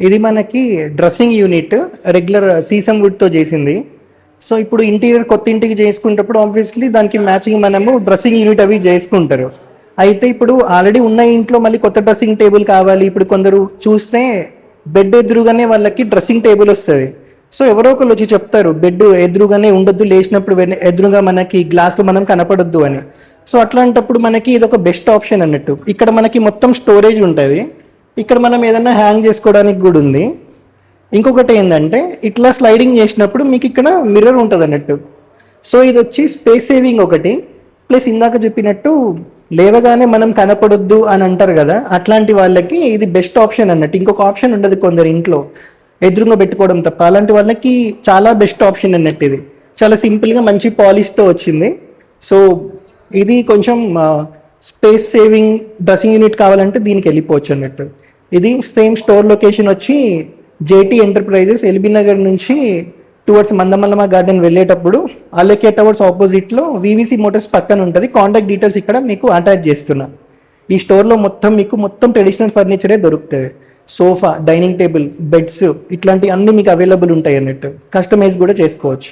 ఇది మనకి dressing unit regular sesame వుడ్తో చేసింది. సో ఇప్పుడు ఇంటీరియర్ కొత్త ఇంటికి చేసుకునేటప్పుడు ఆబ్వియస్లీ దానికి మ్యాచింగ్ మనము డ్రెస్సింగ్ యూనిట్ అవి చేసుకుంటారు. అయితే ఇప్పుడు ఆల్రెడీ ఉన్న ఇంట్లో మళ్ళీ కొత్త డ్రెస్సింగ్ టేబుల్ కావాలి. ఇప్పుడు కొందరు చూస్తే బెడ్ ఎదురుగానే వాళ్ళకి డ్రెస్సింగ్ టేబుల్ వస్తుంది. సో ఎవరో ఒకళ్ళు వచ్చి చెప్తారు బెడ్ ఎదురుగానే ఉండొద్దు, లేచినప్పుడు ఎదురుగా మనకి గ్లాస్లో మనం కనపడొద్దు అని. సో అట్లాంటప్పుడు మనకి ఇది ఒక బెస్ట్ ఆప్షన్ అన్నట్టు. ఇక్కడ మనకి మొత్తం స్టోరేజ్ ఉంటుంది. ఇక్కడ మనం ఏదైనా హ్యాంగ్ చేసుకోవడానికి కూడా ఉంది. ఇంకొకటి ఏంటంటే ఇట్లా స్లైడింగ్ చేసినప్పుడు మీకు ఇక్కడ మిర్రర్ ఉంటుంది అన్నట్టు. సో ఇది వచ్చి స్పేస్ సేవింగ్ ఒకటి, ప్లస్ ఇందాక చెప్పినట్టు లేవగానే మనం కనపడొద్దు అని అంటారు కదా, అట్లాంటి వాళ్ళకి ఇది బెస్ట్ ఆప్షన్ అన్నట్టు. ఇంకొక ఆప్షన్ ఉండదు కొందరు ఇంట్లో ఎదురుగా పెట్టుకోవడం తప్ప. అలాంటి వాళ్ళకి చాలా బెస్ట్ ఆప్షన్ అన్నట్టు. ఇది చాలా సింపుల్గా మంచి పాలిష్తో వచ్చింది. సో ఇది కొంచెం స్పేస్ సేవింగ్ డ్రెస్సింగ్ యూనిట్ కావాలంటే దీనికి వెళ్ళిపోవచ్చు అన్నట్టు. ఇది సేమ్ స్టోర్ లొకేషన్ వచ్చి జేటీ ఎంటర్ప్రైజెస్, ఎల్బీ నగర్ నుంచి టువర్డ్స్ మందమల్లమ గార్డెన్ వెళ్ళేటప్పుడు అలకే టవర్స్ ఆపోజిట్లో వివిసి మోటార్స్ పక్కన ఉంటుంది. కాంటాక్ట్ డీటెయిల్స్ ఇక్కడ మీకు అటాచ్ చేస్తున్నా. ఈ స్టోర్లో మొత్తం ట్రెడిషనల్ ఫర్నిచరే దొరుకుతుంది. సోఫా, డైనింగ్ టేబుల్, బెడ్స్ ఇట్లాంటి అన్ని మీకు అవైలబుల్ ఉంటాయి అన్నట్టు. కస్టమైజ్ కూడా చేసుకోవచ్చు.